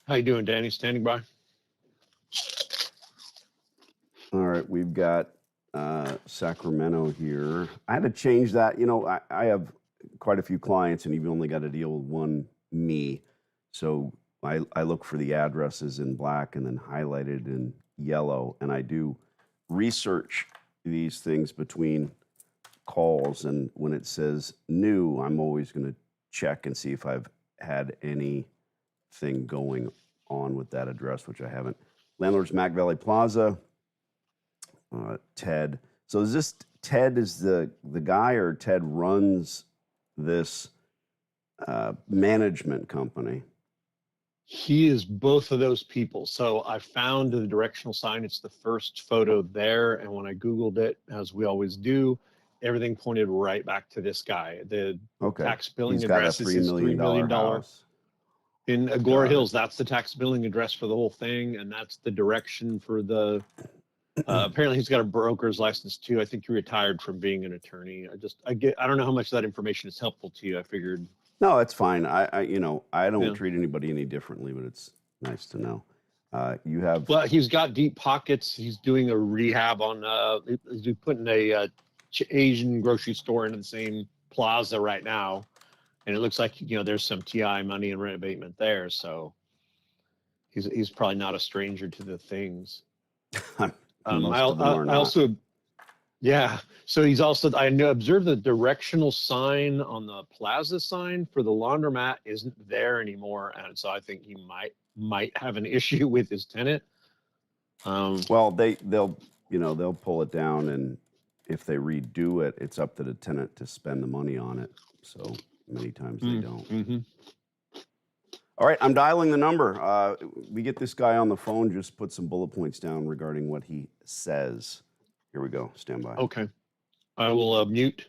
How you doing, Danny? Standing by. All right, we've got Sacramento here. I had to change that. I have quite a few clients, and you've only got to deal with one me. So I look for the addresses in black and then highlighted in yellow, and I do research these things between calls. And when it says new, I'm always going to check and see if I've had anything going on with that address, which I haven't. Landlords, Mac Valley Plaza. Ted. So is this Ted is the guy, or Ted runs this management company? He is both of those people. So I found the directional sign. It's the first photo there. And when I Googled it, as we always do, everything pointed right back to this guy. The tax billing He's got address a is $3 his million $3 million house in Agora Hills. That's the tax billing address for the whole thing. And that's the direction for the apparently he's got a broker's license too. I think he retired from being an attorney. I don't know how much that information is helpful to you. I figured. No, it's fine. I don't treat anybody any differently, but it's nice to know. You have. Well, he's got deep pockets. He's doing a rehab on. He's putting a Asian grocery store into the same plaza right now, and it looks like there's some TI money and rent abatement there. So he's probably not a stranger to the things. Most of them are not. I also. Yeah. So he's also, I observed the directional sign on the plaza sign for the laundromat isn't there anymore. And so I think he might have an issue with his tenant. Well, they'll pull it down, and if they redo it, it's up to the tenant to spend the money on it. So many times they don't. Mm-hmm. All right, I'm dialing the number. We get this guy on the phone, just put some bullet points down regarding what he says. Here we go. Stand by. Okay. I will mute.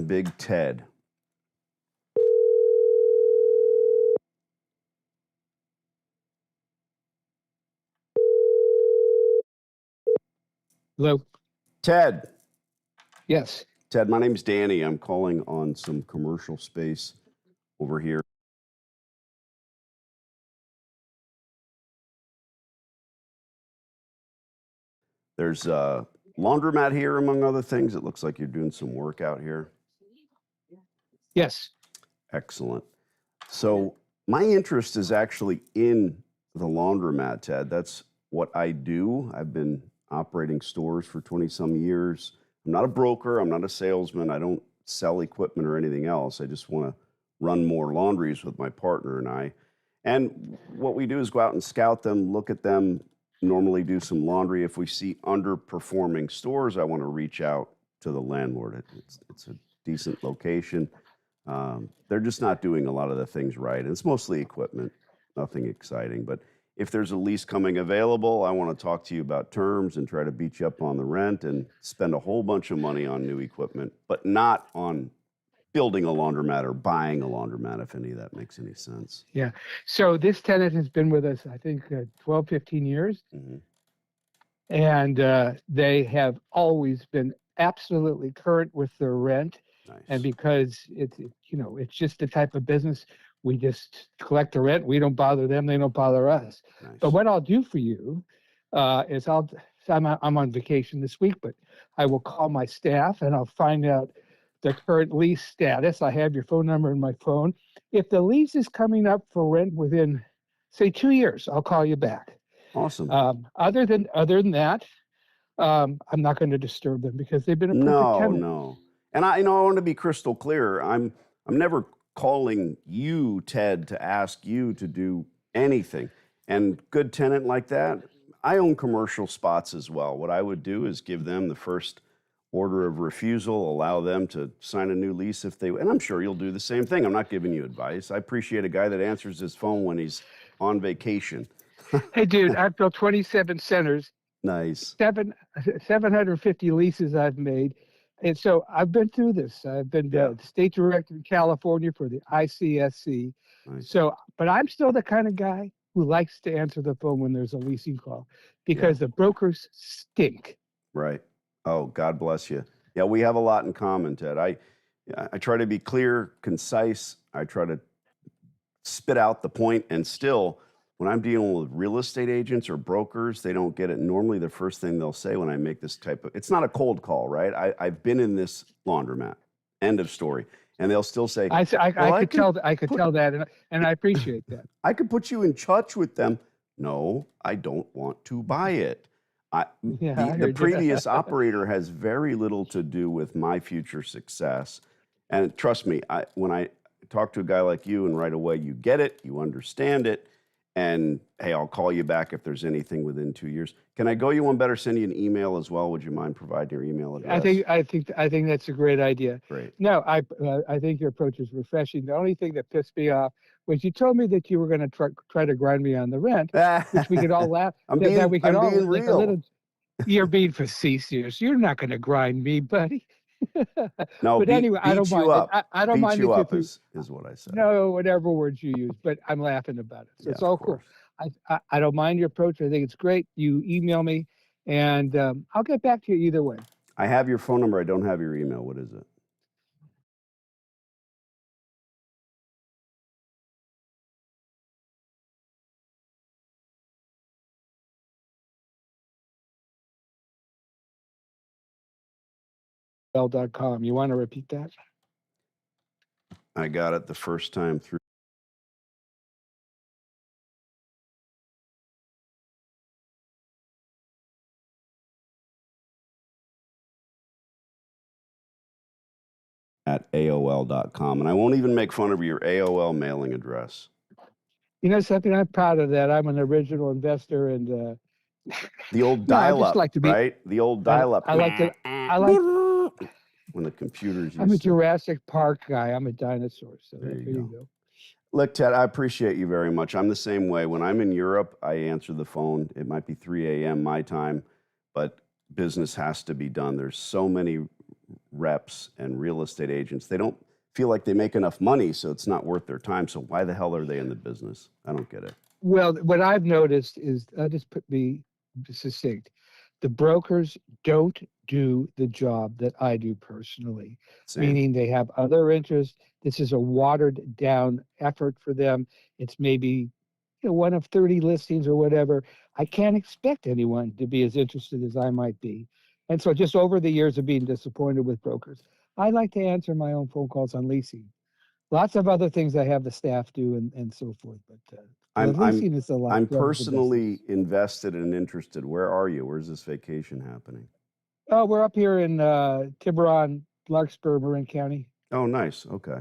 Big Ted. Hello. Ted. Yes. Ted, my name's Danny. I'm calling on some commercial space over here. There's a laundromat here, among other things. It looks like you're doing some work out here. Yes. Excellent. So my interest is actually in the laundromat, Ted. That's what I do. I've been operating stores for 20-some years. I'm not a broker. I'm not a salesman. I don't sell equipment or anything else. I just want to run more laundries with my partner and I. And what we do is go out and scout them, look at them, normally do some laundry. If we see underperforming stores, I want to reach out to the landlord. It's a decent location. They're just not doing a lot of the things right. And it's mostly equipment, nothing exciting. But if there's a lease coming available, I want to talk to you about terms and try to beat you up on the rent and spend a whole bunch of money on new equipment, but not on building a laundromat or buying a laundromat, if any of that makes any sense. Yeah. So this tenant has been with us, I think, 12, 15 years. Mm-hmm. And they have always been absolutely current with their rent. Nice. And because it's just the type of business, we just collect the rent. We don't bother them. They don't bother us. Nice. But what I'll do for you is I'm on vacation this week, but I will call my staff and I'll find out the current lease status. I have your phone number in my phone. If the lease is coming up for rent within, say, 2 years, I'll call you back. Awesome. Other than that, I'm not going to disturb them because they've been a perfect tenant. No. And I want to be crystal clear. I'm never calling you, Ted, to ask you to do anything. And good tenant like that, I own commercial spots as well. What I would do is give them the first order of refusal, allow them to sign a new lease if they, and I'm sure you'll do the same thing. I'm not giving you advice. I appreciate a guy that answers his phone when he's on vacation. Hey, dude, I've built 27 centers. Nice. 750 leases I've made. And so I've been through this. I've been the state director in California for the ICSC. Nice. So, but I'm still the kind of guy who likes to answer the phone when there's a leasing call because the brokers stink. Right. Oh, God bless you. Yeah, we have a lot in common, Ted. I try to be clear, concise. I try to spit out the point, and still, when I'm dealing with real estate agents or brokers, they don't get it. Normally, the first thing they'll say when I make this type of, it's not a cold call, right? I've been in this laundromat. End of story. And they'll still say, well, I could tell that, and I appreciate that. I could put you in touch with them. No, I don't want to buy it. Yeah, I The heard you. previous operator has very little to do with my future success. And trust me, when I talk to a guy like you and right away you get it, you understand it, and hey, I'll call you back if there's anything within 2 years. Can I go you one better? Send you an email as well. Would you mind providing your email address? I think that's a great idea. Great. No, I think your approach is refreshing. The only thing that pissed me off was you told me that you were going to try to grind me on the rent, which we could all laugh. I'm being real. You're being facetious. You're not going to grind me, buddy. No, but anyway, I don't mind it. I don't mind you it up is what I said. No, whatever words you use, but I'm laughing about it. So Yeah, it's all cool. I don't mind your approach. I think it's great. You email me, and I'll get back to you either way. I have your phone number. I don't have your email. What is it? .com. You want to repeat that? I got it the first time through. At AOL.com. And I won't even make fun of your AOL mailing address. You know something? I'm proud of that. I'm an original investor, and the old dial-up, right? The old dial-up. I like when the computers. I'm a Jurassic Park guy. I'm a dinosaur. So there you go. Look, Ted, I appreciate you very much. I'm the same way. When I'm in Europe, I answer the phone. It might be 3 a.m. my time, but business has to be done. There's so many reps and real estate agents. They don't feel like they make enough money, so it's not worth their time. So why the hell are they in the business? I don't get it. Well, what I've noticed is, I'll just be succinct. The brokers don't do the job that I do personally, meaning they have other interests. This is a watered down effort for them. It's maybe one of 30 listings or whatever. I can't expect anyone to be as interested as I might be. And so just over the years of being disappointed with brokers, I like to answer my own phone calls on leasing. Lots of other things I have the staff do and so forth, but leasing is a lot. I'm personally invested and interested. Where are you? Where's this vacation happening? Oh, we're up here in Tiburon, Larkspur, Marin County. Oh, nice. Okay.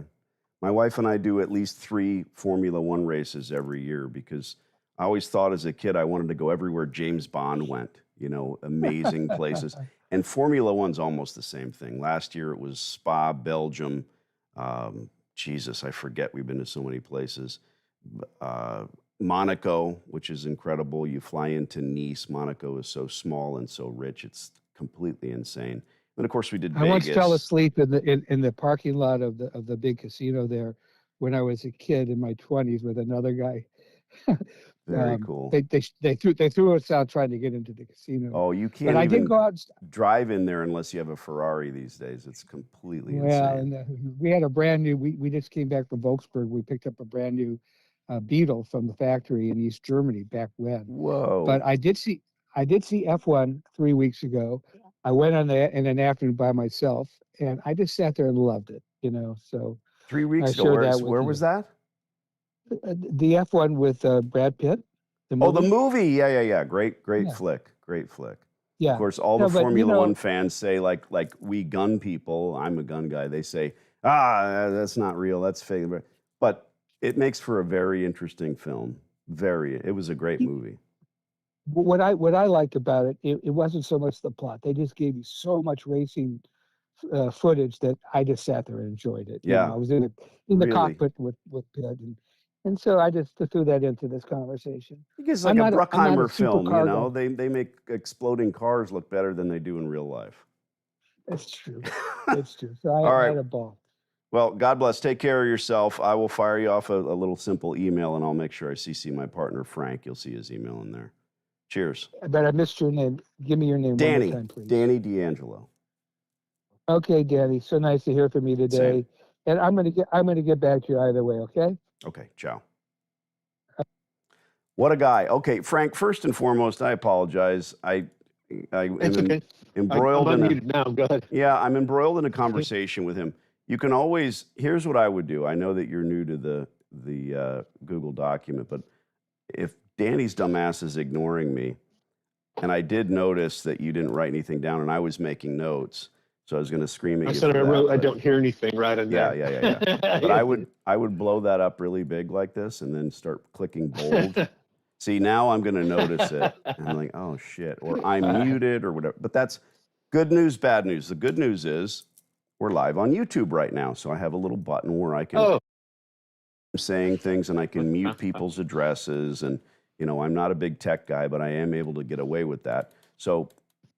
My wife and I do at least 3 Formula One races every year because I always thought as a kid I wanted to go everywhere James Bond went, amazing places. And Formula One's almost the same thing. Last year it was Spa, Belgium. Jesus, I forget. We've been to so many places. Monaco, which is incredible. You fly into Nice. Monaco is so small and so rich. It's completely insane. And of course, we did Vegas. I once fell asleep in the parking lot of the big casino there when I was a kid in my 20s with another guy. Very cool. They threw us out trying to get into the casino. Oh, you can't but even I did go out drive in there unless you have a Ferrari these days. It's completely insane. And we had a brand new. We just came back from Volkswagen. We picked up a brand new Beetle from the factory in East Germany back when. Whoa! But I did see F1 3 weeks ago. I went on in an afternoon by myself, and I just sat there and loved it. So 3 weeks ago, where was that? The F1 with Brad Pitt. The movie. Yeah. Great flick. Great flick. Yeah. Of course, all the Formula One fans say, like we gun people. I'm a gun guy. They say, that's not real. That's fake. But it makes for a very interesting film. It was a great movie. What I liked about it, it wasn't so much the plot. They just gave you so much racing footage that I just sat there and enjoyed it. Yeah. I was in the cockpit with Pitt, and so I just threw that into this conversation. It's like a Bruckheimer film, They make exploding cars look better than they do in real life. That's true. That's true. So I had a ball. Well, God bless. Take care of yourself. I will fire you off a little simple email, and I'll make sure I CC my partner, Frank. You'll see his email in there. Cheers. But I missed your name. Give me your name one Danny. more time, please. Danny D'Angelo. Okay, Danny. So nice to hear from you today. Same. And I'm gonna get back to you either way. Okay. Okay, ciao. What a guy. Okay, Frank, first and foremost, I apologize. I am It's okay. embroiled I'm in a, unmuted now. Go ahead. yeah, I'm embroiled in a conversation with him. You can always, here's what I would do. I know that you're new to the Google document, but if Danny's dumbass is ignoring me, and I did notice that you didn't write anything down, and I was making notes, so I was going to scream at I you. said for I that, wrote, I but- don't hear anything right in Yeah, there. yeah. But I would blow that up really big like this, and then start clicking bold. See, now I'm going to notice it. And I'm like, oh shit, or I'm muted or whatever. But that's good news, bad news. The good news is we're live on YouTube right now, so I have a little button where I can Oh, saying things and I can mute people's addresses. And, you know, I'm not a big tech guy, but I am able to get away with that. So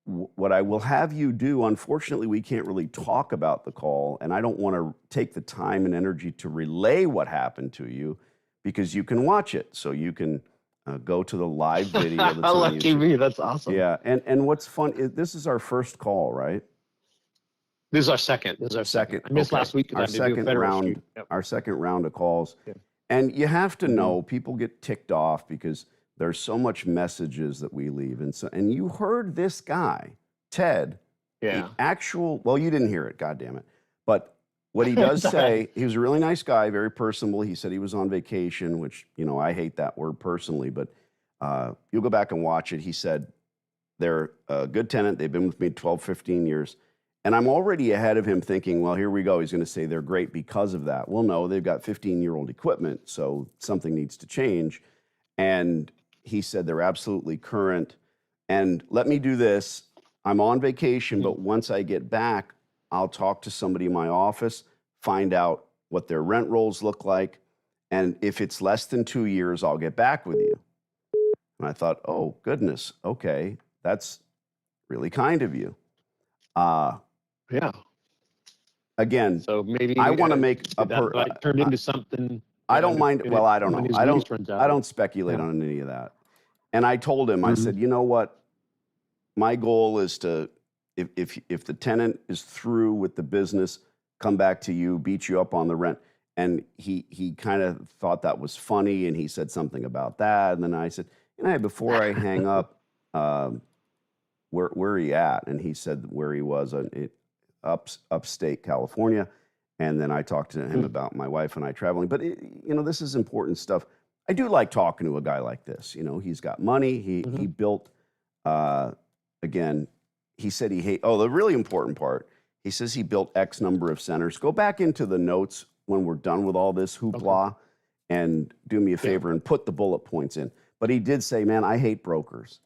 what I will have you do, unfortunately, we can't really talk about the call, and I don't want to take the time and energy to relay what happened to you, because you can watch it. So you can go to the live video that's on lucky YouTube. me. That's awesome. Yeah, and what's fun is this is our first call, right? This is our second. This is our second. I missed okay. last week Our because I had to do a second federal round. shoot. Yep. Our second round of calls. Yeah. And you have to Mhm. know, people get ticked off because there's so much messages that we leave. And you heard this guy, Ted, Yeah. well, you didn't hear it, God damn it. But what he does say, he was a really nice guy, very personable. He said he was on vacation, which, you know, I hate that word personally, but you'll go back and watch it. He said, they're a good tenant. They've been with me 12, 15 years. And I'm already ahead of him thinking, well, here we go. He's going to say they're great because of that. Well, no, they've got 15-year-old equipment, so something needs to change. And he said they're absolutely current. And let me do this. I'm on vacation, but once I get back, I'll talk to somebody in my office, find out what their rent rolls look like. And if it's less than 2 years, I'll get back with you. And I thought, oh, goodness, okay, that's really kind of you. Yeah. Again, So maybe I want to make a that might turn into something. I don't mind. Well, I don't when know. his I lease runs out. don't speculate Yeah. on any of that. And I told him, I Mhm. said, you know what? My goal is to, if the tenant is through with the business, come back to you, beat you up on the rent. And he kind of thought that was funny, and he said something about that. And then I said, you know, before I hang up, where are you at? And he said where he was upstate California. And then I talked to him about my wife and I traveling. But, you know, this is important stuff. I do like talking to a guy like this. You know, he's got money. He built, again, he said the really important part, he says he built X number of centers. Go back into the notes when we're done with all this hoopla and do me a favor and put the bullet points in. But he did say, man, I hate brokers.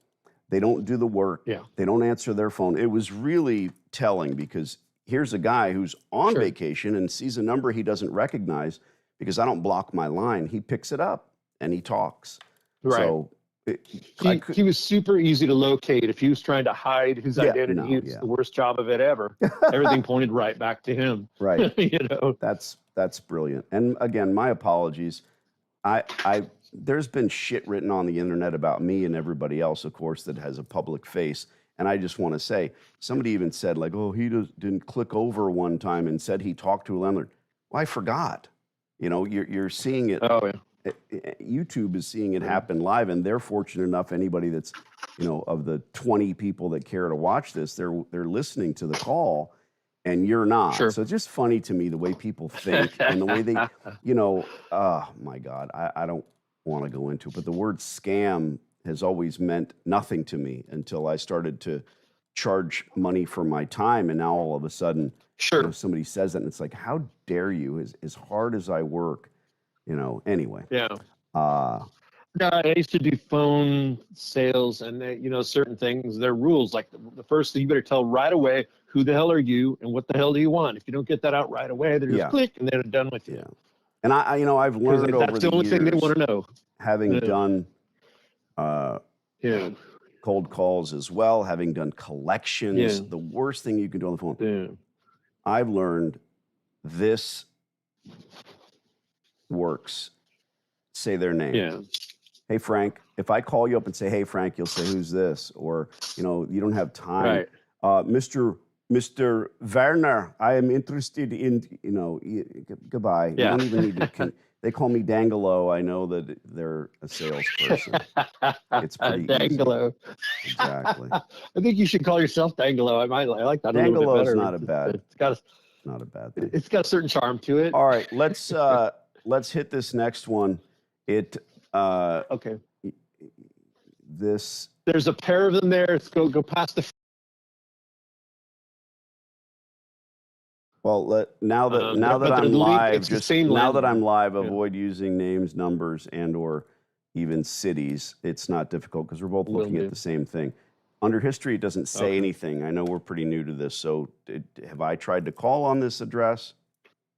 They don't do the work. Yeah. They don't answer their phone. It was really telling, because here's a guy who's on vacation and sees a number he doesn't recognize, because I don't block my line. He picks it up and he talks. Right. So he was super easy to locate. If he was trying to hide his identity, it's the worst job of it ever. Everything pointed right back to him. Right. You know. That's brilliant. And again, my apologies. There's been shit written on the internet about me and everybody else, of course, that has a public face. And I just want to say, somebody even said, like, oh, he didn't click over one time and said he talked to a landlord. Well, I forgot. You know, you're seeing it. Oh, yeah. YouTube is seeing it happen live, and they're fortunate enough, anybody that's, you know, of the 20 people that care to watch this, they're listening to the call, and you're not. Sure. So it's just funny to me the way people think and the way they, you know, oh my God, I don't want to go into it, but the word scam has always meant nothing to me until I started to charge money for my time, and now all of a sudden, you know, somebody says that, and it's like, how dare you? As hard as I work, you know. Anyway. Yeah. Yeah, I used to do phone sales, and you know, certain things, there are rules. Like the first thing, you better tell right away, who the hell are you and what the hell do you want? If you don't get that out right away, they're just click and they're done with you. Yeah. And I, you know, I've learned over that's the only thing they want to know. Having done cold calls as well, having done collections, the worst thing you can do on the phone. Yeah. I've learned this works. Say their name. Yeah. hey, Frank, if I call you up and say, hey, Frank, you'll say, who's this? Or, you know, you don't have time. Right. Mr. Werner, I am interested in, you know, goodbye. You Yeah. don't even need to, they call me Dangelo. I know that they're a salesperson. It's pretty Dangelo. easy. Exactly. I think you should call yourself Dangelo. I like that a little bit Dangelo is better. not a bad, Not a bad thing. It's got a certain charm to it. All right, let's hit this next one. Okay. This. There's a pair of them there. Let's go past the. Well, now that I'm live, avoid using names, numbers, and/or even cities. It's not difficult because we're both looking at the same thing. Under history, it doesn't say anything. I know we're pretty new to this, so have I tried to call on this address?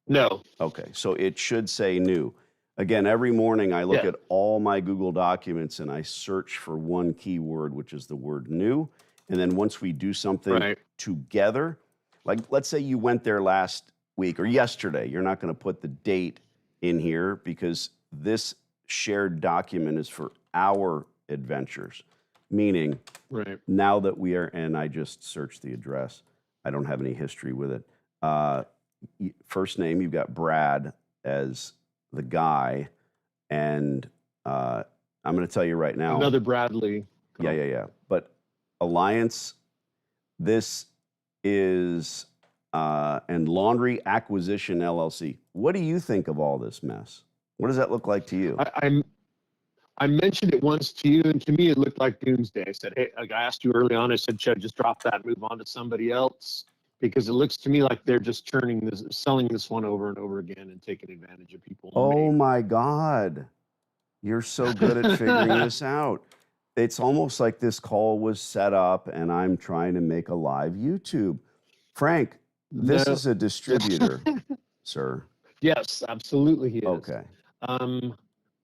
No. Okay, so it should say new. Again, every morning I look at all my Google documents and I search for one keyword, which is the word new. And then once we do something together, like let's say you went there last week or yesterday, you're not going to put the date in here because this shared document is for our adventures. Meaning, now that we are, and I just searched the address, I don't have any history with it. First name, you've got Brad as the guy, and I'm going to tell you right now. Another Bradley. Yeah. But Alliance, this is, and Laundry Acquisition LLC. What do you think of all this mess? What does that look like to you? I mentioned it once to you, and to me it looked like doomsday. I said, hey, I asked you early on, I said, should I just drop that and move on to somebody else? Because it looks to me like they're just selling this one over and over again and taking advantage of people. Oh my God. You're so good at figuring this out. It's almost like this call was set up and I'm trying to make a live YouTube. Frank, this is a distributor, sir. Yes, absolutely he is. Okay.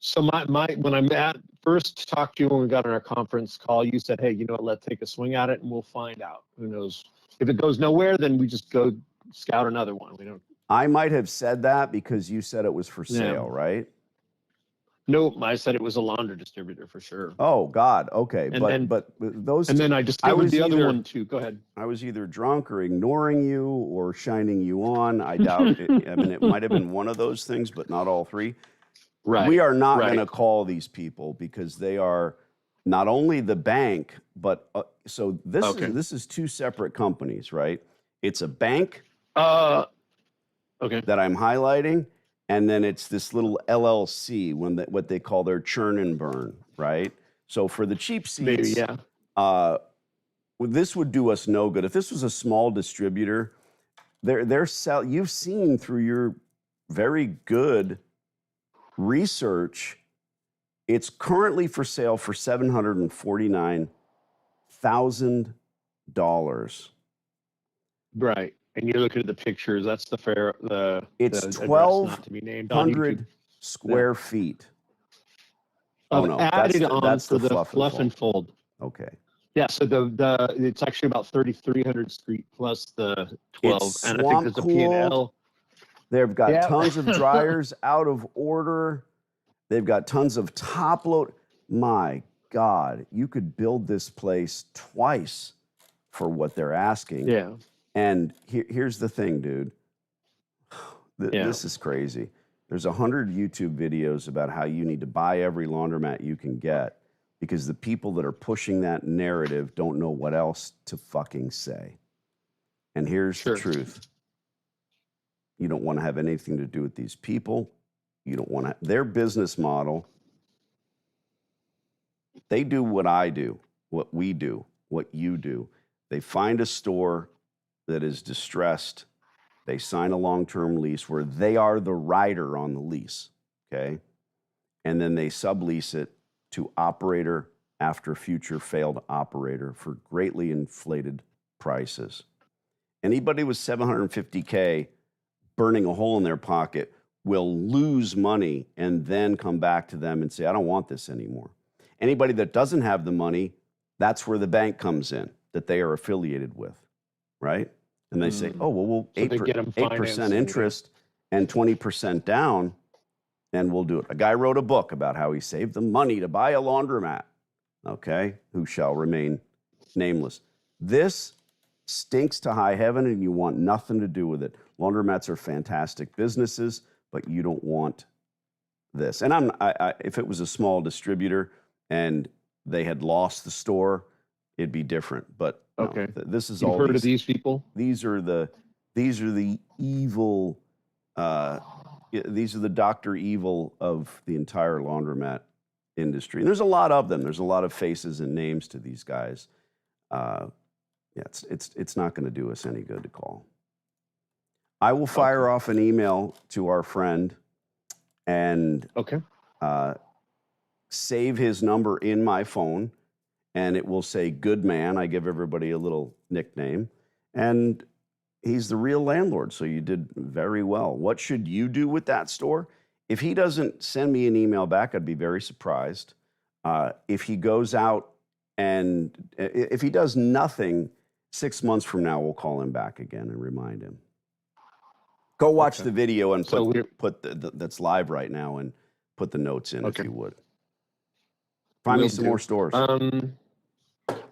So when I first talked to you when we got on our conference call, you said, hey, you know what, let's take a swing at it and we'll find out. Who knows? If it goes nowhere, then we just go scout another one. We don't. I might have said that because you said it was for sale, right? Nope, I said it was a launder distributor for sure. Oh God, okay. But those. And then I discovered the other one too. Go ahead. I was either drunk or ignoring you or shining you on. I doubt it. I mean, it might have been one of those things, but not all three. Right. We are not going to call these people because they are not only the bank, but so this is two separate companies, right? It's a bank that I'm highlighting, and then it's this little LLC, what they call their churn and burn, right? So for the cheap seats, this would do us no good. If this was a small distributor, you've seen through your very good research, it's currently for sale for $749,000. Right, and you're looking at the pictures. That's the fair. It's 1,200 square feet. Added on for the fluff and fold. Okay. Yeah, so it's actually about 3,300 street plus the 12, it's and I think there's a P&L. They've got tons of dryers out of order. They've got tons of top load. My God, you could build this place twice for what they're asking. Yeah. And here's the thing, dude. This is crazy. There's 100 YouTube videos about how you need to buy every laundromat you can get because the people that are pushing that narrative don't know what else to fucking say. And here's the truth. You don't want to have anything to do with these people. You don't want to. Their business model, they do what I do, what we do, what you do. They find a store that is distressed. They sign a long-term lease where they are the rider on the lease, okay? And then they sublease it to operator after future failed operator for greatly inflated prices. Anybody with $750K burning a hole in their pocket will lose money and then come back to them and say, I don't want this anymore. Anybody that doesn't have the money, that's where the bank comes in, that they are affiliated with, right? And they say, oh, well, 8% interest and 20% down. and we'll do it. A guy wrote a book about how he saved the money to buy a laundromat, okay, who shall remain nameless. This stinks to high heaven, and you want nothing to do with it. Laundromats are fantastic businesses, but you don't want this. And if it was a small distributor and they had lost the store, it'd be different. But no, Okay. This is You've all heard of these people? These are the evil. These are the Dr. Evil of the entire laundromat industry. And there's a lot of them. There's a lot of faces and names to these guys. Yeah, it's not going to do us any good to call. I will fire off an email to our friend and save his number in my phone, and it will say "Good Man." I give everybody a little nickname, and he's the real landlord. So you did very well. What should you do with that store? If he doesn't send me an email back, I'd be very surprised. If he goes out and if he does nothing, 6 months from now, we'll call him back again and remind him. Go watch the video and put that's live right now and put the notes in if you would. Find me some more stores.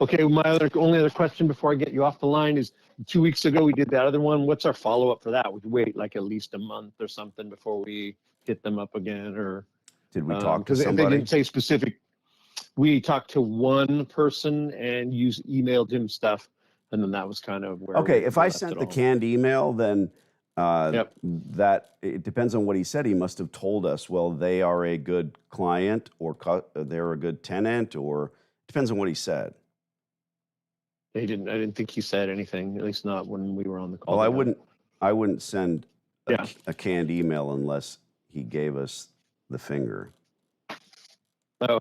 Okay, my only other question before I get you off the line is 2 weeks ago we did that other one. What's our follow-up for that? Would you wait like at least a month or something before we hit them up again? Or did we talk to somebody? Because they didn't say specific. We talked to one person and you emailed him stuff, and then that was kind of where. Okay, if I sent the canned email, then that it depends on what he said. He must have told us, well, they are a good client or they're a good tenant, or it depends on what he said. I didn't think he said anything, at least not when we were on the call. Well, I wouldn't send a canned email unless he gave us the finger. Oh.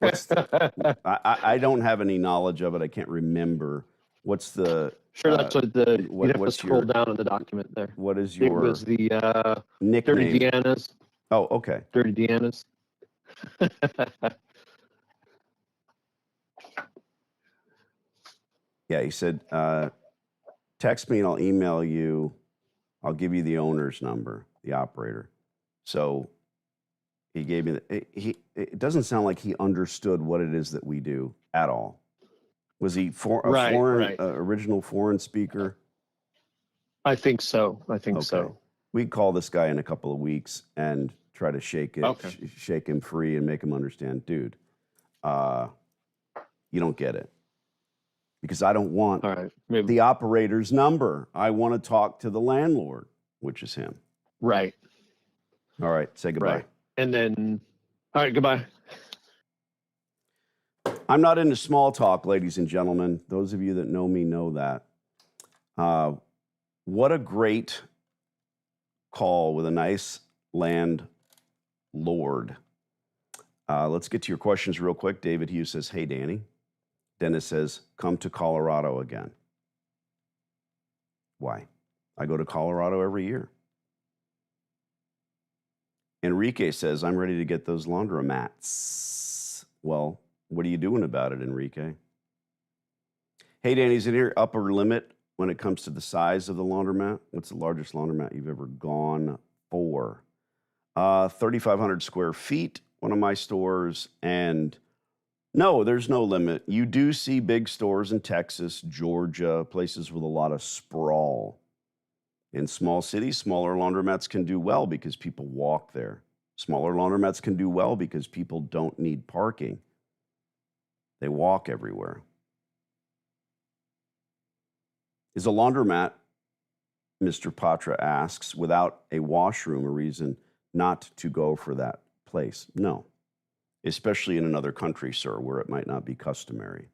I don't have any knowledge of it. I can't remember. What's the... Sure, that's what you'd have to scroll down on the document there. What is your... It was the nickname? Dirty Deanna's. Oh, okay. Dirty Deanna's. Yeah, he said, text me and I'll email you. I'll give you the owner's number, the operator. So he gave me it doesn't sound like he understood what it is that we do at all. Was he original foreign speaker? I think so. So. We'd call this guy in a couple of weeks and try to shake him free and make him understand, dude, you don't get it. Because I don't want the operator's number. I want to talk to the landlord, which is him. Right. All right, say goodbye. Right. And then, all right, goodbye. I'm not into small talk, ladies and gentlemen. Those of you that know me know that. What a great call with a nice landlord. Let's get to your questions real quick. David Hughes says, hey, Danny. Dennis says, come to Colorado again. Why? I go to Colorado every year. Enrique says, I'm ready to get those laundromats. Well, what are you doing about it, Enrique? Hey, Danny, is it your upper limit when it comes to the size of the laundromat? What's the largest laundromat you've ever gone for? 3,500 square feet, one of my stores, and no, there's no limit. You do see big stores in Texas, Georgia, places with a lot of sprawl. In small cities, smaller laundromats can do well because people walk there. Smaller laundromats can do well because people don't need parking. They walk everywhere. Is a laundromat, Mr. Patra asks, without a washroom a reason not to go for that place? No. Especially in another country, sir, where it might not be customary.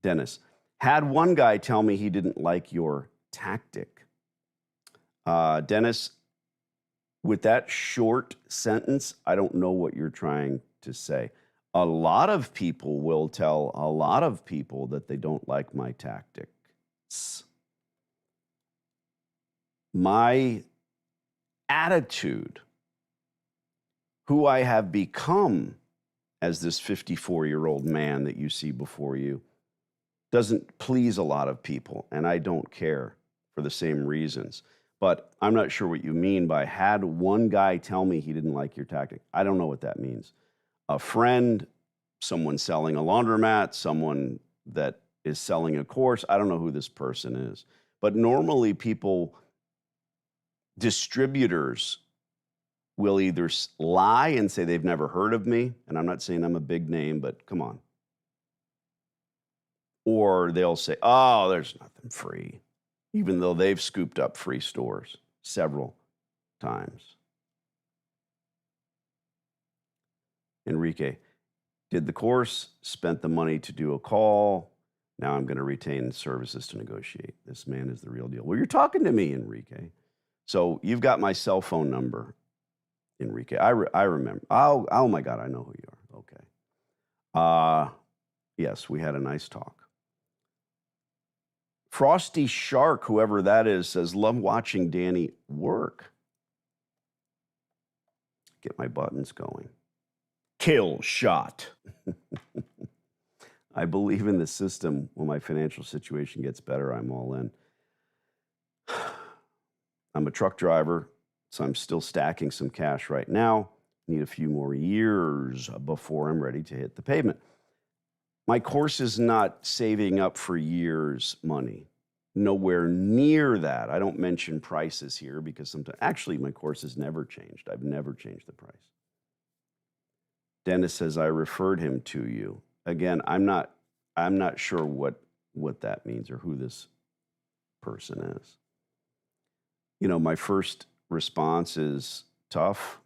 Dennis, had one guy tell me he didn't like your tactic. Dennis, with that short sentence, I don't know what you're trying to say. A lot of people will tell a lot of people that they don't like my tactics. My attitude, who I have become as this 54-year-old man that you see before you, doesn't please a lot of people, and I don't care for the same reasons. but I'm not sure what you mean by had one guy tell me he didn't like your tactic. I don't know what that means. A friend, someone selling a laundromat, someone that is selling a course. I don't know who this person is. But normally distributors will either lie and say they've never heard of me, and I'm not saying I'm a big name, but come on. Or they'll say, oh, there's nothing free, even though they've scooped up free stores several times. Enrique, did the course, spent the money to do a call. Now I'm going to retain services to negotiate. This man is the real deal. Well, you're talking to me, Enrique. So you've got my cell phone number, Enrique. I remember. Oh my God, I know who you are. Okay. Yes, we had a nice talk. Frosty Shark, whoever that is, says, love watching Danny work. Get my buttons going. Kill shot. I believe in the system. When my financial situation gets better, I'm all in. I'm a truck driver, so I'm still stacking some cash right now. Need a few more years before I'm ready to hit the pavement. My course is not saving up for years' money. Nowhere near that. I don't mention prices here because sometimes, actually, my course has never changed. I've never changed the price. Dennis says, I referred him to you. Again, I'm not sure what that means or who this person is. You know, my first response is tough.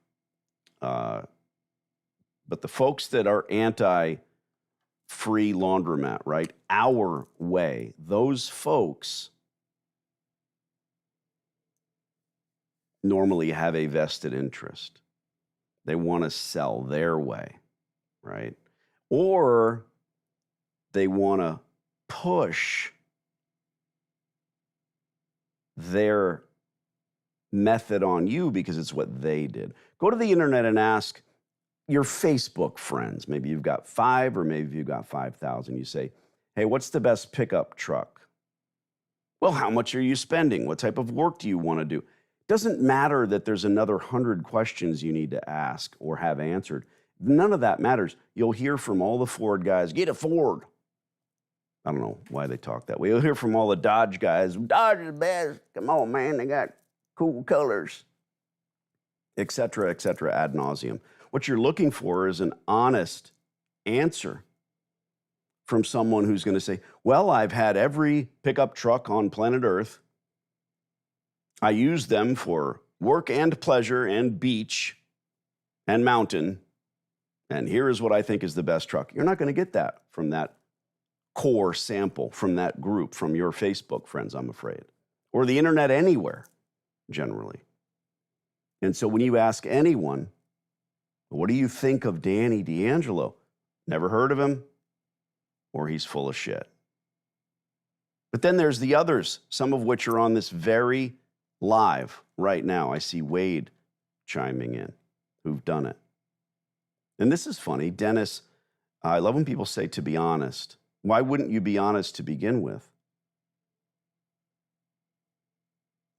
But the folks that are anti-free laundromat, right? Our way, those folks normally have a vested interest. They want to sell their way, right? Or they want to push their method on you because it's what they did. Go to the internet and ask your Facebook friends. Maybe you've got 5 or maybe you've got 5,000. You say, hey, what's the best pickup truck? Well, how much are you spending? What type of work do you want to do? It doesn't matter that there's another 100 questions you need to ask or have answered. None of that matters. You'll hear from all the Ford guys, get a Ford. I don't know why they talk that way. You'll hear from all the Dodge guys, Dodge is the best. Come on, man, they got cool colors, et cetera, ad nauseum. What you're looking for is an honest answer from someone who's going to say, well, I've had every pickup truck on planet Earth. I use them for work and pleasure and beach and mountain. And here is what I think is the best truck. You're not going to get that from that core sample, from that group, from your Facebook friends, I'm afraid, or the internet anywhere, generally. And so when you ask anyone, what do you think of Danny D'Angelo? Never heard of him, or he's full of shit. But then there's the others, some of which are on this very live right now. I see Wade chiming in, who've done it. And this is funny. Dennis, I love when people say, to be honest. Why wouldn't you be honest to begin with?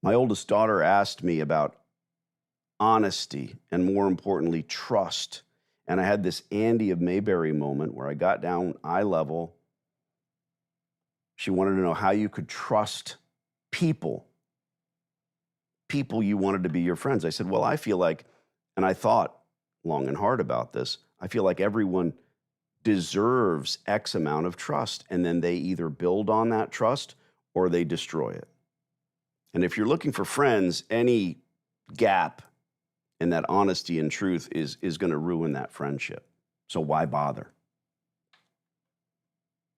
My oldest daughter asked me about honesty and, more importantly, trust. And I had this Andy of Mayberry moment where I got down eye level. She wanted to know how you could trust people you wanted to be your friends. I said, well, I feel like, and I thought long and hard about this, I feel like everyone deserves X amount of trust, and then they either build on that trust or they destroy it. And if you're looking for friends, any gap in that honesty and truth is going to ruin that friendship. So why bother?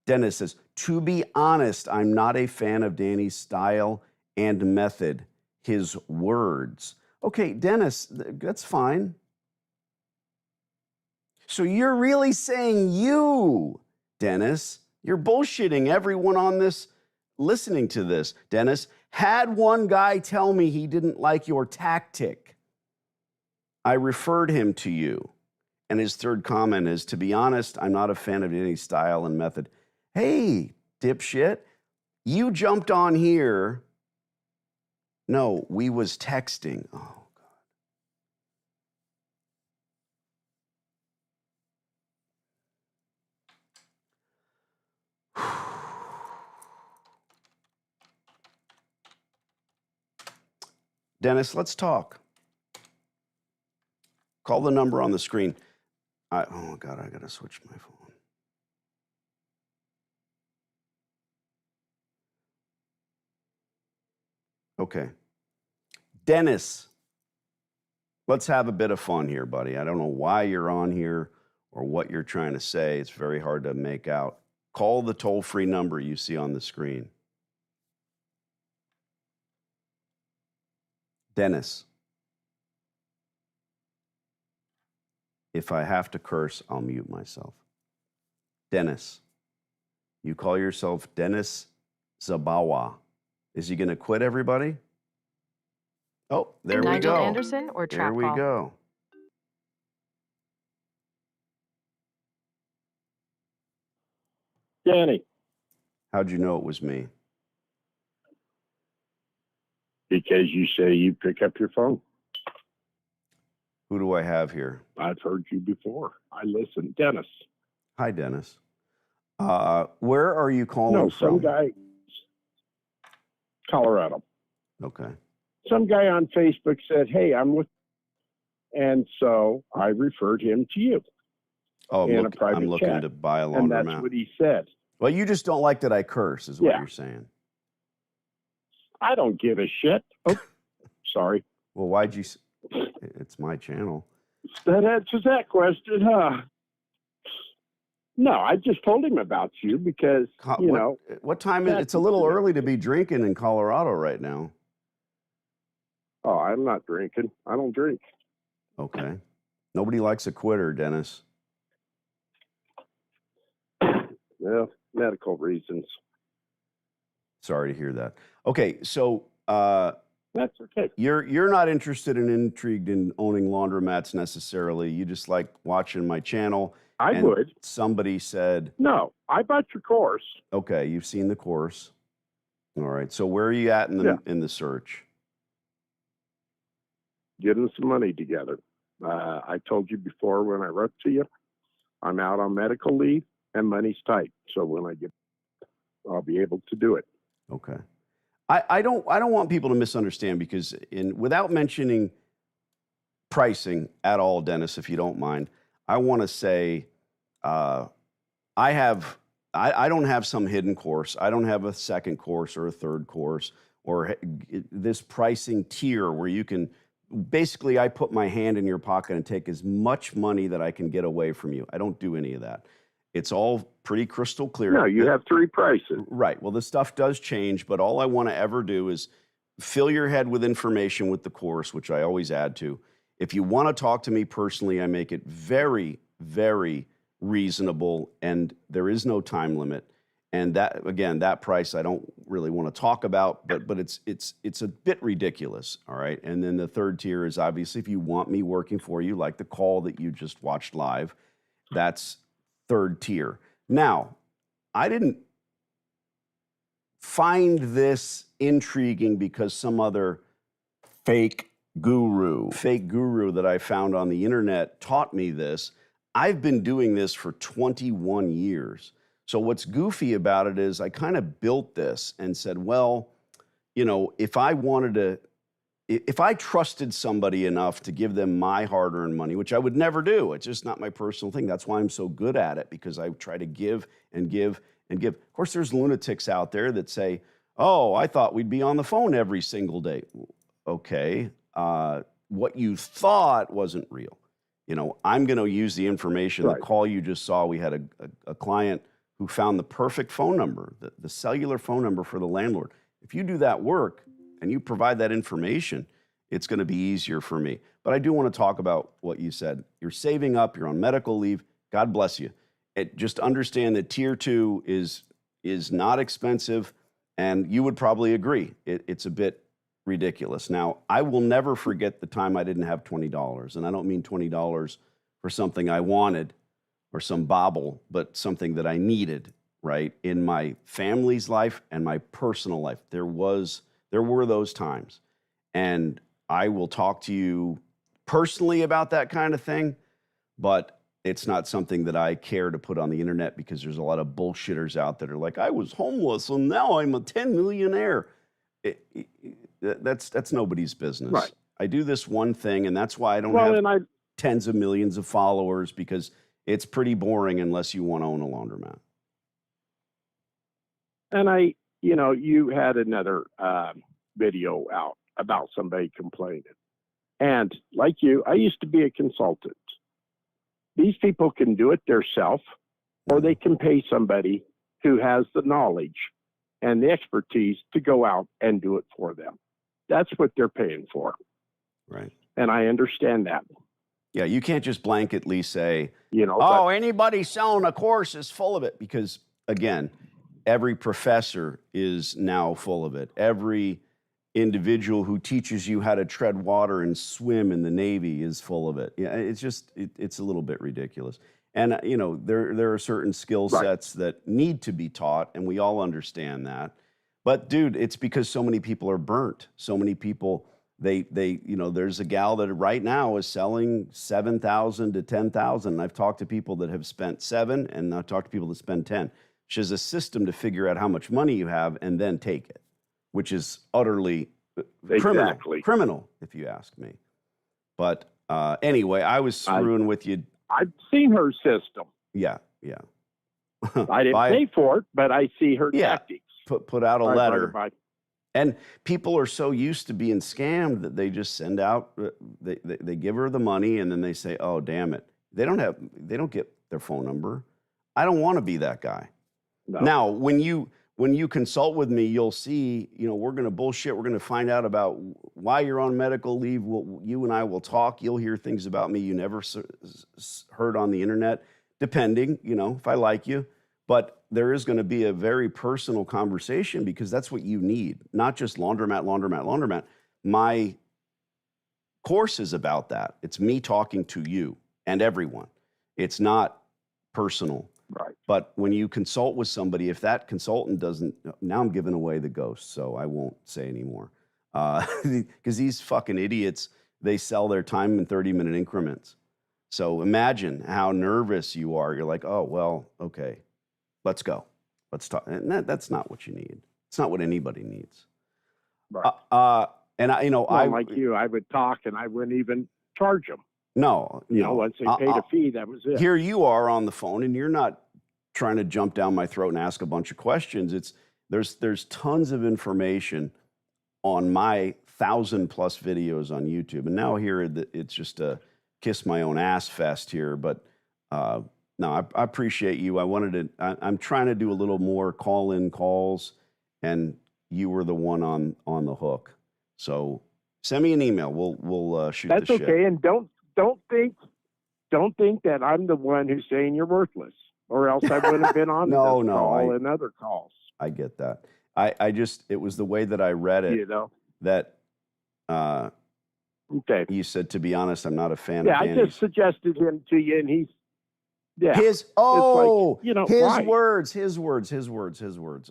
Dennis says, to be honest, I'm not a fan of Danny's style and method, his words. Okay, Dennis, that's fine. So you're really saying you, Dennis, you're bullshitting everyone on this, listening to this. Dennis, had one guy tell me he didn't like your tactic. I referred him to you. And his third comment is, to be honest, I'm not a fan of any style and method. Hey, dipshit, you jumped on here No, we was texting. Oh, God. Dennis, let's talk. Call the number on the screen. Oh, God, I got to switch my phone. Okay. Dennis, let's have a bit of fun here, buddy. I don't know why you're on here or what you're trying to say. It's very hard to make out. Call the toll-free number you see on the screen. Dennis, if I have to curse, I'll mute myself. Dennis, you call yourself Dennis Zabawa. Is he going to quit, everybody? Oh, there we Nigel go. Anderson or There trap we call? go. Danny, How'd you know it was me? because you say you pick up your phone. Who do I have here? I've heard you before. I listen. Dennis. Hi, Dennis. Where are you calling No, from? some guy, Colorado. Okay. Some guy on Facebook said, hey, I'm with, and so I referred him to you. Oh, in a private I'm looking chat. to buy a And that's laundromat. what he said. Well, you just don't like that I curse, is what Yeah. you're saying. I don't give a shit. Oh, sorry. Well, why'd you? It's my channel. That answers that question, huh? No, I just told him about you because, you know. What time is it? It's a little early to be drinking in Colorado right now. Oh, I'm not drinking. I don't drink. Okay. Nobody likes a quitter, Dennis. Well, medical reasons. Sorry to hear that. Okay, so That's okay. you're not interested and intrigued in owning laundromats necessarily. You just like watching my channel. I and would. Somebody said, No, I bought your course. okay, you've seen the course. All right. So where are you at in the search? Getting some money together. I told you before when I wrote to you, I'm out on medical leave and money's tight. So when I get, I'll be able to do it. Okay. I don't want people to misunderstand because without mentioning pricing at all, Dennis, if you don't mind, I want to say I don't have some hidden course. I don't have a second course or a third course or this pricing tier where you can basically I put my hand in your pocket and take as much money that I can get away from you. I don't do any of that. It's all pretty crystal clear. No, you have three prices. Right. Well, the stuff does change, but all I want to ever do is fill your head with information with the course, which I always add to. If you want to talk to me personally, I make it very, very reasonable, and there is no time limit. And that, again, that price I don't really want to talk about, but it's a bit ridiculous, all right? And then the third tier is obviously if you want me working for you, like the call that you just watched live, that's third tier. Now, I didn't find this intriguing because some other fake guru that I found on the internet taught me this. I've been doing this for 21 years. So what's goofy about it is I kind of built this and said, well, you know, if I trusted somebody enough to give them my hard-earned money, which I would never do, it's just not my personal thing. That's why I'm so good at it, because I try to give and give and give. Of course, there's lunatics out there that say, oh, I thought we'd be on the phone every single day. Okay, what you thought wasn't real. You know, I'm going to use the information. Right. The call you just saw, we had a client who found the perfect phone number, the cellular phone number for the landlord. If you do that work and you provide that information, it's going to be easier for me. But I do want to talk about what you said. You're saving up, you're on medical leave. God bless you. Just understand that tier 2 is not expensive, and you would probably agree. It's a bit ridiculous. Now, I will never forget the time I didn't have $20, and I don't mean $20 for something I wanted or some bauble, but something that I needed, right? In my family's life and my personal life. There were those times. And I will talk to you personally about that kind of thing, but it's not something that I care to put on the internet because there's a lot of bullshitters out that are like, I was homeless and now I'm a 10 millionaire. That's nobody's business. Right. I do this one thing, and that's why I don't Well, have and I tens of millions of followers, because it's pretty boring unless you want to own a laundromat. And you had another video out about somebody complaining. And like you, I used to be a consultant. These people can do it themselves, or they can pay somebody who has the knowledge and the expertise to go out and do it for them. That's what they're paying for. Right. And I understand that. Yeah, you can't just blanketly say, but anybody selling a course is full of it. Because, again, every professor is now full of it. Every individual who teaches you how to tread water and swim in the Navy is full of it. Yeah, it's just, it's a little bit ridiculous. And, there are certain skill sets that need to be taught, and we all understand that. But, dude, it's because so many people are burnt. So many people, there's a gal that right now is selling 7,000 to 10,000. I've talked to people that have spent 7, and I've talked to people that spend 10. She has a system to figure out how much money you have and then take it, which is utterly criminal, if you ask me. But anyway, I was screwing with you. I've seen her system. Yeah. I didn't pay for it, but I see her tactics. Put out a letter. And people are so used to being scammed that they just send out, they give her the money, and then they say, oh, damn it. They don't get their phone number. I don't want to be that guy. No. Now, when you consult with me, you'll see, we're going to bullshit. We're going to find out about why you're on medical leave. You and I will talk. You'll hear things about me you never heard on the internet, depending, if I like you. But there is going to be a very personal conversation, because that's what you need, not just laundromat. My course is about that. It's me talking to you and everyone. It's not personal. Right. But when you consult with somebody, if that consultant doesn't, now I'm giving away the ghost, so I won't say anymore. Because these fucking idiots, they sell their time in 30-minute increments. So imagine how nervous you are. You're like, oh, well, okay, let's go. Let's talk. And that's not what you need. It's not what anybody needs. Right. And like you, I would talk and I wouldn't even charge them. No. Once they paid a fee, that was it. Here you are on the phone, and you're not trying to jump down my throat and ask a bunch of questions. There's tons of information on my 1,000+ videos on YouTube. And now here it's just a kiss my own ass fest here. But no, I appreciate you. I'm trying to do a little more call-in calls, and you were the one on the hook. So send me an email. We'll shoot the shit. That's okay. And don't think that I'm the one who's saying you're worthless, or else I wouldn't have been on call and other calls. I get that. It was the way that I read it, that okay. You said, to be honest, I'm not a fan of Danny's. I just suggested him to you, and he's his words.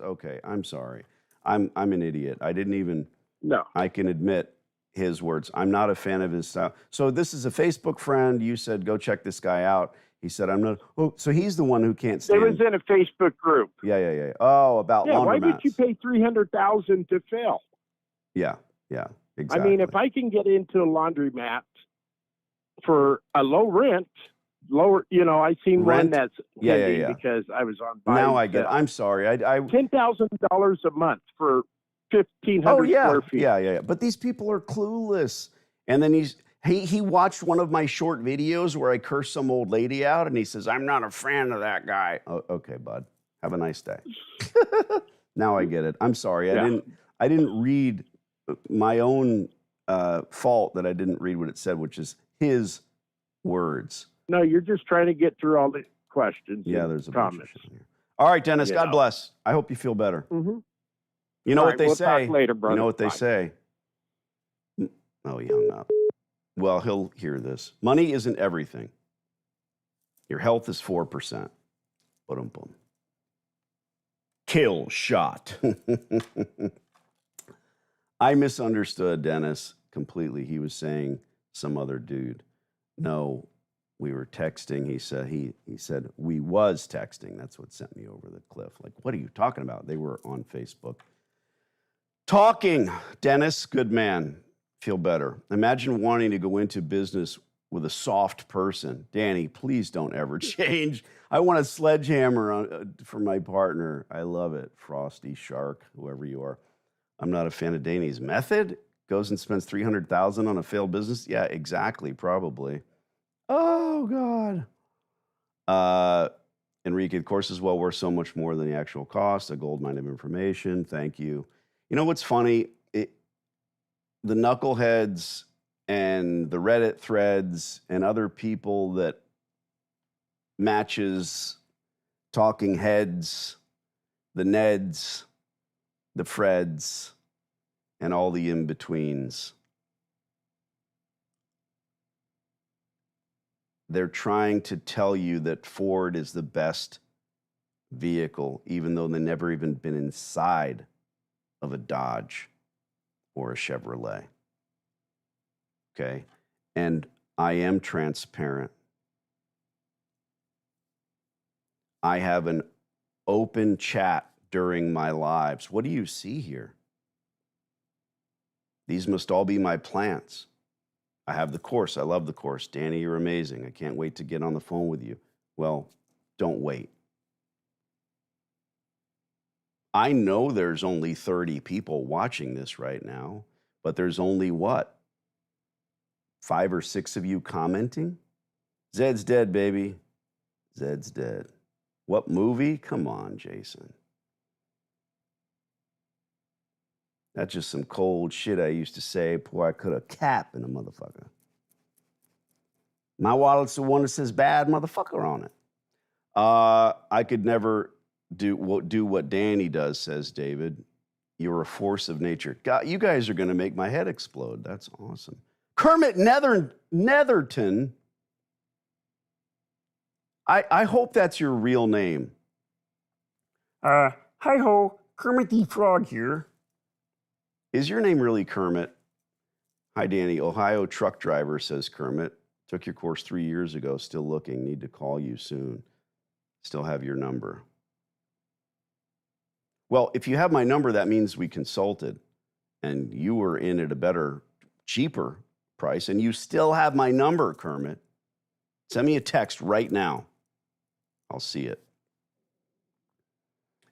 Okay, I'm sorry. I'm an idiot. I didn't even. No. I can admit his words. I'm not a fan of his style. So this is a Facebook friend. You said, go check this guy out. He said, I'm not. Oh, so he's the one who can't stand. It was in a Facebook group. Yeah. Oh, about laundromats. Why did you pay $300,000 to fill? Yeah, exactly. I mean, if I can get into a laundromat for a low rent, I seen one that's because I was on. Now I get. I'm sorry. I $10,000 a month for 1,500 square feet. Yeah. But these people are clueless. And then he watched one of my short videos where I cursed some old lady out, and he says, I'm not a fan of that guy. Oh, okay, bud. Have a nice day. Now I get it. I'm sorry. Yeah. I didn't read my own fault that I didn't read what it said, which is his words. No, you're just trying to get through all the questions. Yeah, there's a bunch of shit here. All right, Dennis, God bless. I hope you feel better. Mm-hmm. You know what they we'll say. Talk later, brother. You know what they say. Oh, he hung up. Well, he'll hear this. Money isn't everything. Your health is 4%. Boom. Kill shot. I misunderstood Dennis completely. He was saying some other dude. No, we were texting. He said we was texting. That's what sent me over the cliff. Like, what are you talking about? They were on Facebook. Talking. Dennis, good man. Feel better. Imagine wanting to go into business with a soft person. Danny, please don't ever change. I want a sledgehammer for my partner. I love it. Frosty, Shark, whoever you are. I'm not a fan of Danny's method. Goes and spends $300,000 on a failed business. Yeah, exactly. Probably. Oh God. Enrique, the course is well worth so much more than the actual cost. A gold mine of information. Thank you. You know what's funny? The knuckleheads and the Reddit threads and other people that matches talking heads, the Neds, the Freds, and all the in-betweens. They're trying to tell you that Ford is the best vehicle, even though they've never even been inside of a Dodge or a Chevrolet. Okay? And I am transparent. I have an open chat during my lives. What do you see here? These must all be my plants. I have the course. I love the course. Danny, you're amazing. I can't wait to get on the phone with you. Well, don't wait. I know there's only 30 people watching this right now, but there's only what? 5 or 6 of you commenting? Zed's dead, baby. Zed's dead. What movie? Come on, Jason. That's just some cold shit I used to say. Boy, I could have cap in a motherfucker. My wallet's the one that says bad motherfucker on it. I could never do what Danny does, says David. You're a force of nature. God, you guys are going to make my head explode. That's awesome. Kermit Netherton. I hope that's your real name. Hi-ho, Kermit the Frog here. Is your name really Kermit? Hi, Danny. Ohio truck driver, says Kermit. Took your course 3 years ago. Still looking. Need to call you soon. Still have your number. Well, if you have my number, that means we consulted and you were in at a better, cheaper price, and you still have my number, Kermit. Send me a text right now. I'll see it.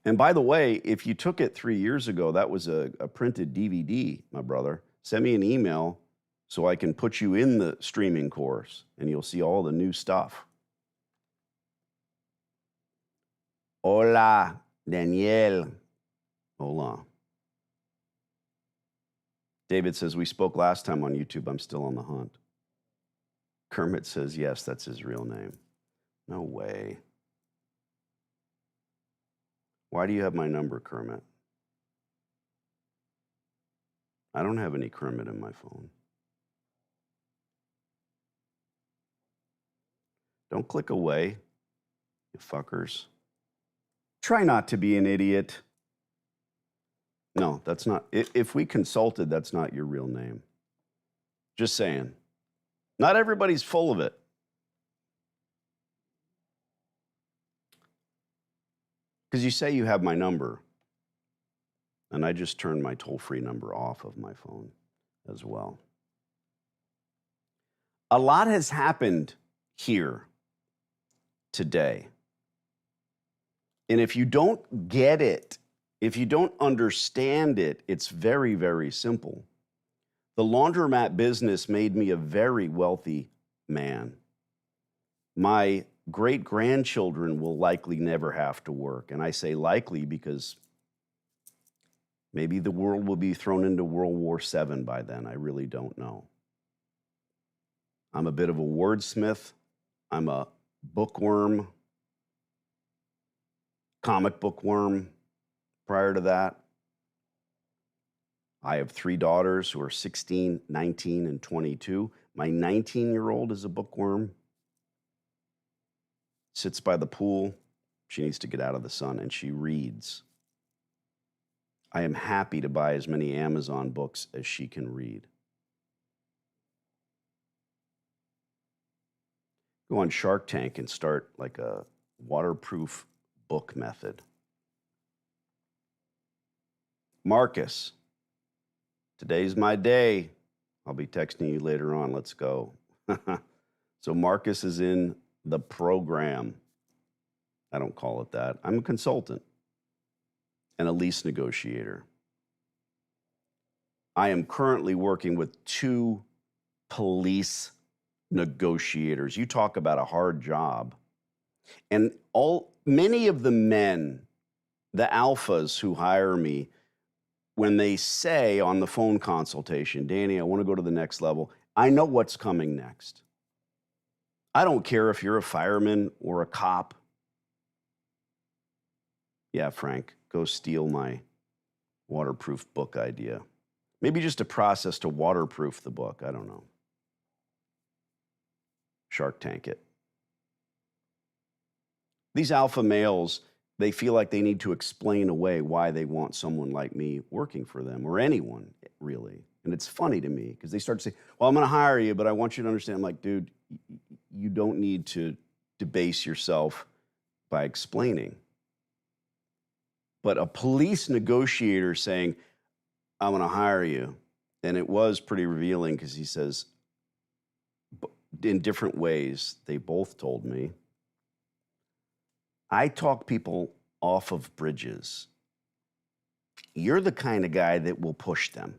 And by the way, if you took it 3 years ago, that was a printed DVD, my brother. Send me an email so I can put you in the streaming course and you'll see all the new stuff. Hola, Daniel. Hola. David says, we spoke last time on YouTube. I'm still on the hunt. Kermit says, yes, that's his real name. No way. Why do you have my number, Kermit? I don't have any Kermit in my phone. Don't click away, you fuckers. Try not to be an idiot. No, that's not. If we consulted, that's not your real name. Just saying. Not everybody's full of it. Because you say you have my number, and I just turned my toll-free number off of my phone as well. A lot has happened here today. And if you don't get it, if you don't understand it, it's very, very simple. The laundromat business made me a very wealthy man. My great-grandchildren will likely never have to work. And I say likely because maybe the world will be thrown into World War VII by then. I really don't know. I'm a bit of a wordsmith. I'm a bookworm, comic book worm prior to that. I have 3 daughters who are 16, 19, and 22. My 19-year-old is a bookworm. Sits by the pool. She needs to get out of the sun, and she reads. I am happy to buy as many Amazon books as she can read. Go on Shark Tank and start like a waterproof book method. Marcus, today's my day. I'll be texting you later on. Let's go. So Marcus is in the program. I don't call it that. I'm a consultant and a lease negotiator. I am currently working with 2 police negotiators. You talk about a hard job. And many of the men, the alphas who hire me, when they say on the phone consultation, Danny, I want to go to the next level, I know what's coming next. I don't care if you're a fireman or a cop. Yeah, Frank, go steal my waterproof book idea. Maybe just a process to waterproof the book. I don't know. Shark Tank it. These alpha males, they feel like they need to explain away why they want someone like me working for them, or anyone, really. And it's funny to me because they start to say, well, I'm going to hire you, but I want you to understand. I'm like, dude, you don't need to debase yourself by explaining. But a police negotiator saying, I'm going to hire you. And it was pretty revealing because he says, in different ways, they both told me, I talk people off of bridges. You're the kind of guy that will push them.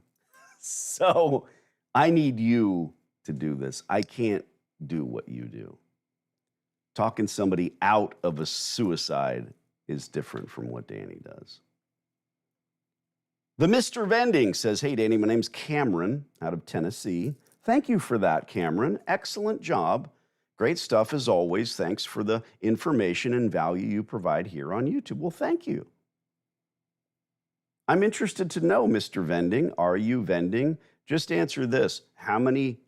So I need you to do this. I can't do what you do. Talking somebody out of a suicide is different from what Danny does. The Mr. Vending says, hey, Danny, my name's Cameron out of Tennessee. Thank you for that, Cameron. Excellent job. Great stuff as always. Thanks for the information and value you provide here on YouTube. Well, thank you. I'm interested to know, Mr. Vending, are you vending? Just answer this. How many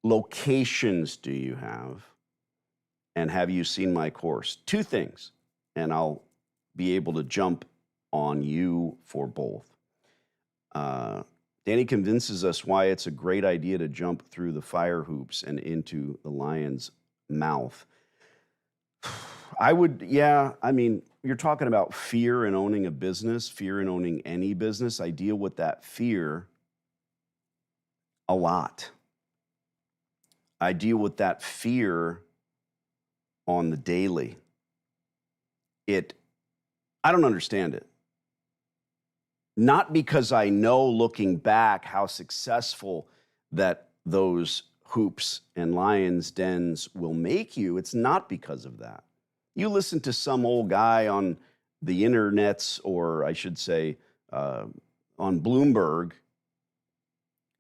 locations do you have? And have you seen my course? 2 things, and I'll be able to jump on you for both. Danny convinces us why it's a great idea to jump through the fire hoops and into the lion's mouth. I would, I mean, you're talking about fear in owning a business, fear in owning any business. I deal with that fear a lot. I deal with that fear on the daily. I don't understand it. Not because I know looking back how successful that those hoops and lions' dens will make you. It's not because of that. You listen to some old guy on the internets, or I should say on Bloomberg,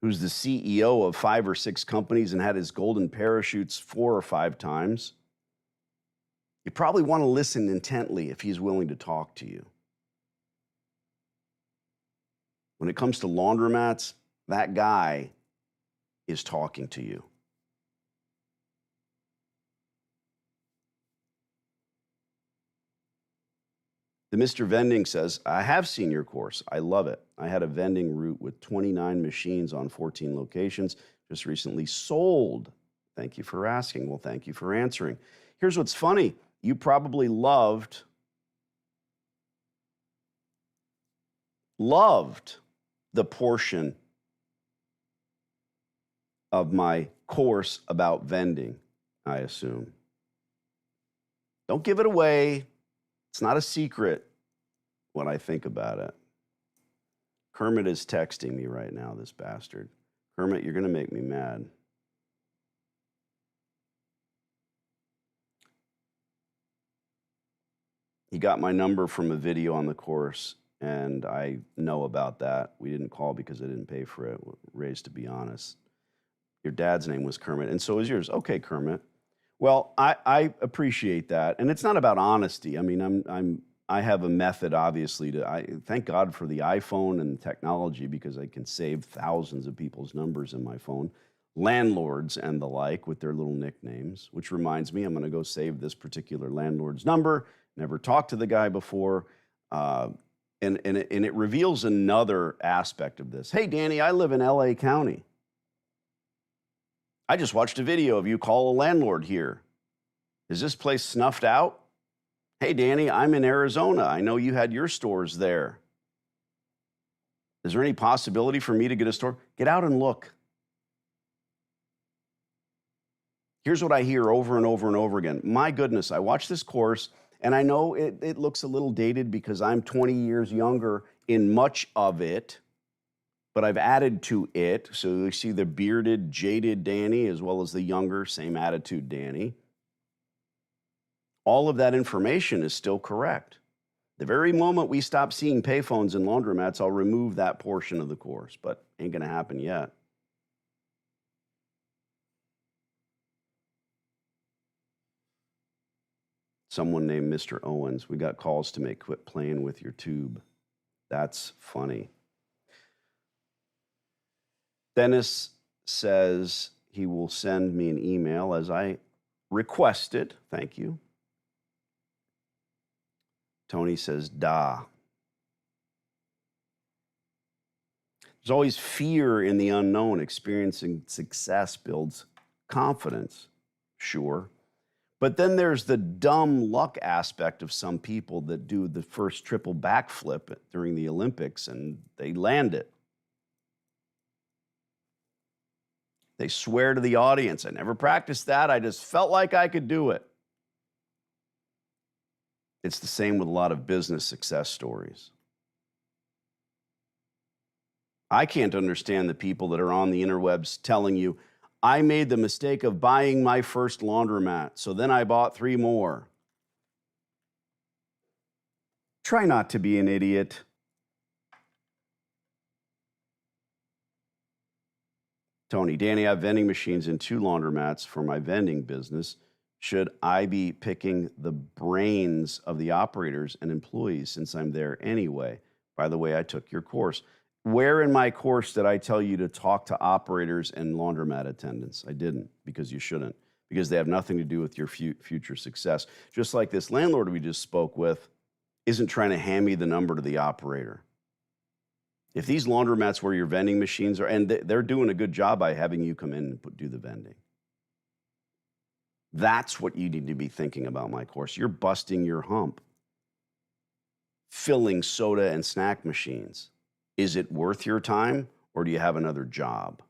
who's the CEO of 5 or 6 companies and had his golden parachutes 4 or 5 times. You probably want to listen intently if he's willing to talk to you. When it comes to laundromats, that guy is talking to you. The Mr. Vending says, I have seen your course. I love it. I had a vending route with 29 machines on 14 locations, just recently sold. Thank you for asking. Well, thank you for answering. Here's what's funny. You probably loved the portion of my course about vending, I assume. Don't give it away. It's not a secret when I think about it. Kermit is texting me right now, this bastard. Kermit, you're going to make me mad. He got my number from a video on the course, and I know about that. We didn't call because I didn't pay for it. Raised to be honest. Your dad's name was Kermit, and so is yours. Okay, Kermit. Well, I appreciate that, and it's not about honesty. I mean, I have a method, obviously. I thank God for the iPhone and technology because I can save thousands of people's numbers in my phone. Landlords and the like with their little nicknames, which reminds me, I'm going to go save this particular landlord's number. Never talked to the guy before. And And it reveals another aspect of this. Hey, Danny, I live in LA County. I just watched a video of you call a landlord here. Is this place snuffed out? Hey, Danny, I'm in Arizona. I know you had your stores there. Is there any possibility for me to get a store? Get out and look. Here's what I hear over and over and over again. My goodness, I watched this course, and I know it looks a little dated because I'm 20 years younger in much of it, but I've added to it. So you see the bearded, jaded Danny as well as the younger, same attitude Danny. All of that information is still correct. The very moment we stop seeing payphones and laundromats, I'll remove that portion of the course, but ain't going to happen yet. Someone named Mr. Owens, we got calls to make quit playing with your tube. That's funny. Dennis says he will send me an email as I requested. Thank you. Tony says, da. There's always fear in the unknown. Experiencing success builds confidence. Sure. But then there's the dumb luck aspect of some people that do the first triple backflip during the Olympics and they land it. They swear to the audience, I never practiced that. I just felt like I could do it. It's the same with a lot of business success stories. I can't understand the people that are on the interwebs telling you, I made the mistake of buying my first laundromat, so then I bought 3 more. Try not to be an idiot. Tony, Danny, I have vending machines in 2 laundromats for my vending business. Should I be picking the brains of the operators and employees since I'm there anyway? By the way, I took your course. Where in my course did I tell you to talk to operators and laundromat attendants? I didn't, because you shouldn't, because they have nothing to do with your future success. Just like this landlord we just spoke with isn't trying to hand me the number to the operator. If these laundromats where your vending machines are, and they're doing a good job by having you come in and do the vending. That's what you need to be thinking about my course. You're busting your hump. Filling soda and snack machines. Is it worth your time, or do you have another job?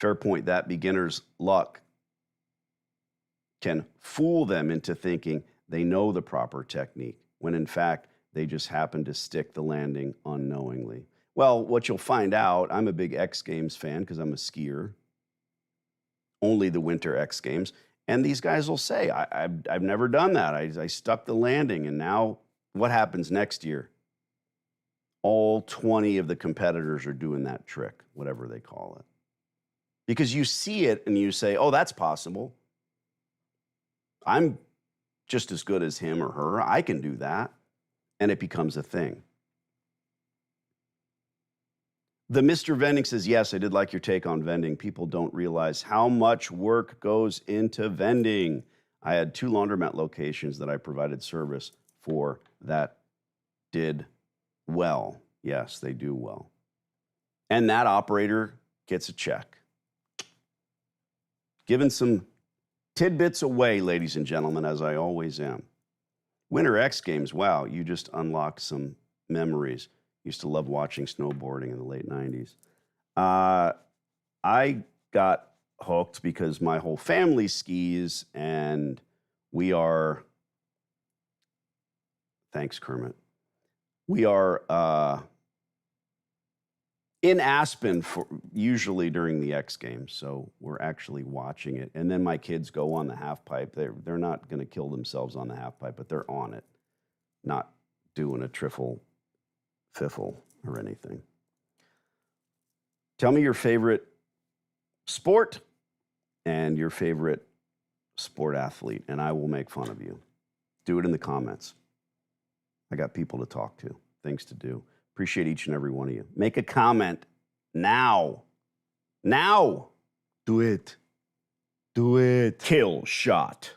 Fair point, that beginner's luck can fool them into thinking they know the proper technique, when in fact, they just happen to stick the landing unknowingly. Well, what you'll find out, I'm a big X Games fan because I'm a skier. Only the Winter X Games. And these guys will say, I've never done that. I stuck the landing, and now what happens next year? All 20 of the competitors are doing that trick, whatever they call it. Because you see it and you say, oh, that's possible. I'm just as good as him or her. I can do that. And it becomes a thing. The Mr. Vending says, yes, I did like your take on vending. People don't realize how much work goes into vending. I had 2 laundromat locations that I provided service for that did well. Yes, they do well. And that operator gets a check. Giving some tidbits away, ladies and gentlemen, as I always am. Winter X Games, wow, you just unlocked some memories. Used to love watching snowboarding in the late 90s. I got hooked because my whole family skis, and we are, thanks Kermit, we are in Aspen for usually during the X Games, so we're actually watching it. And then my kids go on the half pipe. They're not going to kill themselves on the half pipe, but they're on it, not doing a triffle, fiffle, or anything. Tell me your favorite sport and your favorite sport athlete, and I will make fun of you. Do it in the comments. I got people to talk to, things to do. Appreciate each and every one of you. Make a comment now. Now. Do it. Do it. Kill shot.